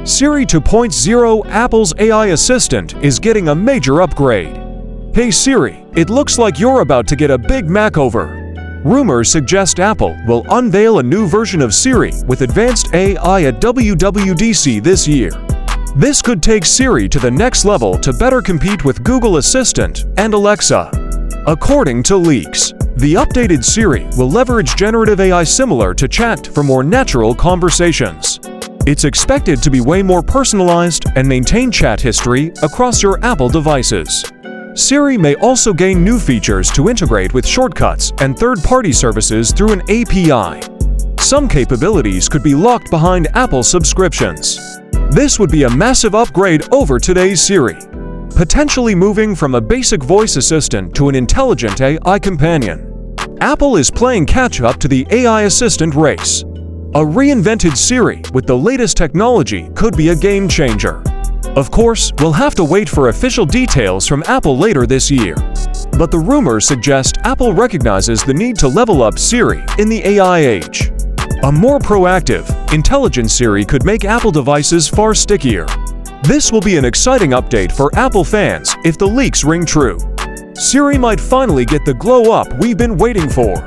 Siri 2.0, Apple's AI assistant, is getting a major upgrade. Hey Siri, it looks like you're about to get a big makeover. Rumors suggest Apple will unveil a new version of Siri with advanced AI at WWDC this year. This could take Siri to the next level to better compete with Google Assistant and Alexa. According to leaks, the updated Siri will leverage generative AI similar to chat for more natural conversations. It's expected to be way more personalized and maintain chat history across your Apple devices. Siri may also gain new features to integrate with shortcuts and third-party services through an API. Some capabilities could be locked behind Apple subscriptions. This would be a massive upgrade over today's Siri, potentially moving from a basic voice assistant to an intelligent AI companion. Apple is playing catch-up to the AI assistant race. A reinvented Siri with the latest technology could be a game-changer. Of course, we'll have to wait for official details from Apple later this year. But the rumors suggest Apple recognizes the need to level up Siri in the AI age. A more proactive, intelligent Siri could make Apple devices far stickier. This will be an exciting update for Apple fans if the leaks ring true. Siri might finally get the glow up we've been waiting for.